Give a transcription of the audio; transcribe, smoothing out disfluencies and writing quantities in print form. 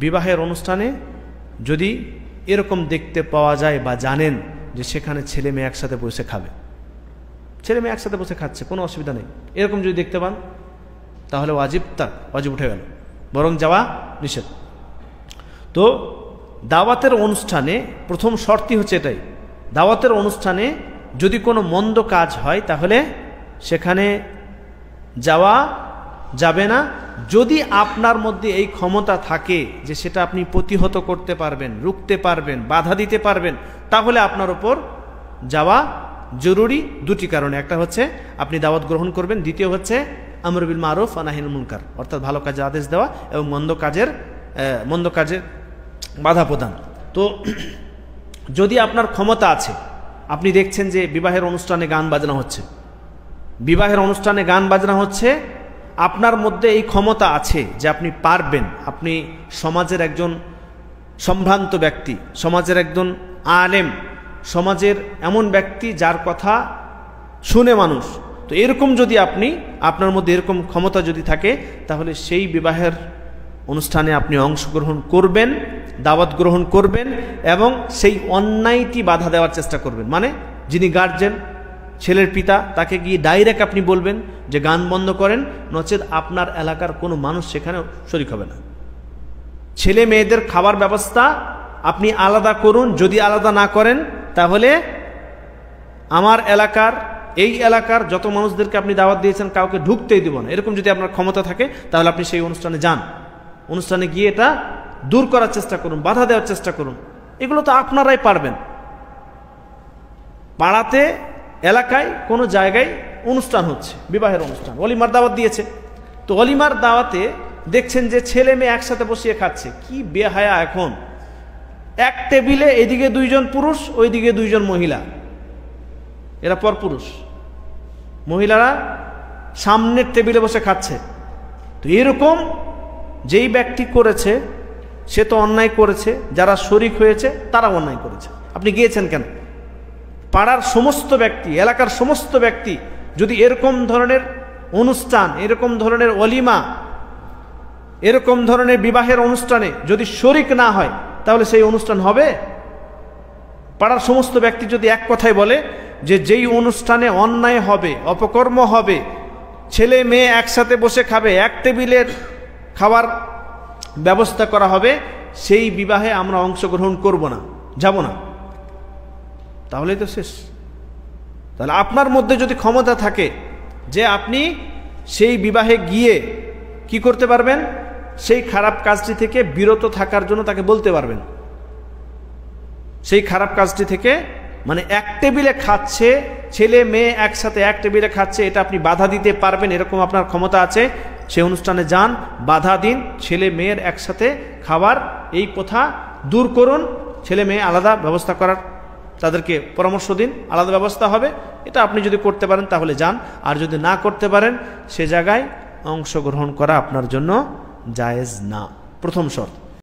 বিবাহের অনুষ্ঠানে যদি এরকম দেখতে পাওয়া যায় বা জানেন যে সেখানে ছেলে মেয়ে একসাথে বসে খাবে, ছেলে মেয়ে একসাথে বসে খাচ্ছে, কোনো অসুবিধা নেই, এরকম যদি দেখতে পান তাহলে ওয়াজিব উঠে গেল, বরং যাওয়া নিষেধ। তো দাওয়াতের অনুষ্ঠানে প্রথম শর্তই হচ্ছে এটাই, দাওয়াতের অনুষ্ঠানে যদি কোনো মন্দ কাজ হয় তাহলে সেখানে যাওয়া যাবে না, যদি আপনার মধ্যে এই ক্ষমতা থাকে যে সেটা আপনি প্রতিহত করতে পারবেন, রুখতে পারবেন, বাধা দিতে পারবেন, তাহলে আপনার ওপর যাওয়া জরুরি। দুটি কারণে, একটা হচ্ছে আপনি দাওয়াত গ্রহণ করবেন, দ্বিতীয় হচ্ছে আমর বিল মারুফ ওয়া নাহি আনিল মুনকার, অর্থাৎ ভালো কাজের আদেশ দেওয়া এবং মন্দ কাজের বাধা প্রদান। তো যদি আপনার ক্ষমতা আছে, আপনি দেখছেন যে বিবাহের অনুষ্ঠানে গান বাজনা হচ্ছে, বিবাহের অনুষ্ঠানে গান বাজনা হচ্ছে, আপনার মধ্যে এই ক্ষমতা আছে যে আপনি পারবেন, আপনি সমাজের একজন সম্ভ্রান্ত ব্যক্তি, সমাজের একজন আলেম, সমাজের এমন ব্যক্তি যার কথা শুনে মানুষ, তো এরকম যদি আপনার মধ্যে এরকম ক্ষমতা যদি থাকে তাহলে সেই বিবাহের অনুষ্ঠানে আপনি অংশগ্রহণ করবেন, দাওয়াত গ্রহণ করবেন এবং সেই অন্যায়টি বাধা দেওয়ার চেষ্টা করবেন। মানে যিনি গার্জেন, ছেলের পিতা, তাকে গিয়ে ডাইরেক্ট আপনি বলবেন যে গান বন্ধ করেন, নচেত আপনার এলাকার কোনো মানুষ সেখানে শরীক হবে না। ছেলে মেয়েদের খাবার ব্যবস্থা আপনি আলাদা করুন, যদি আলাদা না করেন তাহলে আমার এলাকার, এই এলাকার যত মানুষদেরকে আপনি দাওয়াত দিয়েছেন কাউকে ঢুকতেই দেব না, এরকম যদি আপনার ক্ষমতা থাকে তাহলে আপনি সেই অনুষ্ঠানে যান, অনুষ্ঠানে গিয়ে এটা দূর করার চেষ্টা করুন, বাধা দেওয়ার চেষ্টা করুন। এগুলো তো আপনারাই পারবেন। পাড়াতে, এলাকায় কোনো জায়গায় অনুষ্ঠান হচ্ছে, বিবাহের অনুষ্ঠান, অলিমার দাওয়াত দিয়েছে, তো অলিমার দাওয়াতে দেখছেন যে ছেলে মেয়ে একসাথে বসিয়ে খাচ্ছে, কি বেহায়া! এখন এক টেবিলে এদিকে দুইজন পুরুষ, ওইদিকে দুইজন মহিলা, এরা পরপুরুষ, মহিলারা সামনের টেবিলে বসে খাচ্ছে। তো এরকম যেই ব্যক্তি করেছে সে তো অন্যায় করেছে, যারা শরিক হয়েছে তারা অন্যায় করেছে। আপনি গিয়েছেন কেন? পাড়ার সমস্ত ব্যক্তি, এলাকার সমস্ত ব্যক্তি যদি এরকম ধরনের অনুষ্ঠান, এরকম ধরনের অলিমা, এরকম ধরনের বিবাহের অনুষ্ঠানে যদি শরিক না হয় তাহলে সেই অনুষ্ঠান হবে? পাড়ার সমস্ত ব্যক্তি যদি এক কথায় বলে যে যেই অনুষ্ঠানে অন্যায় হবে, অপকর্ম হবে, ছেলে মেয়ে একসাথে বসে খাবে, এক টেবিলের খাবার ব্যবস্থা করা হবে, সেই বিবাহে আমরা অংশগ্রহণ করব না, যাব না, তাহলেই তো শেষ। তাহলে আপনার মধ্যে যদি ক্ষমতা থাকে যে আপনি সেই বিবাহে গিয়ে কি করতে পারবেন, সেই খারাপ কাজটি থেকে বিরত থাকার জন্য তাকে বলতে পারবেন, সেই খারাপ কাজটি থেকে, মানে এক টেবিলে খাচ্ছে, ছেলে মেয়ে একসাথে এক টেবিলে খাচ্ছে, এটা আপনি বাধা দিতে পারবেন, এরকম আপনার ক্ষমতা আছে, সেই অনুষ্ঠানে যান, বাধা দিন, ছেলে মেয়ের একসাথে খাবার এই প্রথা দূর করুন, ছেলে মেয়ে আলাদা ব্যবস্থা করার তাদেরকে পরামর্শ দিন, আলাদা ব্যবস্থা হবে, এটা আপনি যদি করতে পারেন তাহলে যান, আর যদি না করতে পারেন সে জায়গায় অংশগ্রহণ করা আপনার জন্য জায়েজ না, প্রথম শর্ত।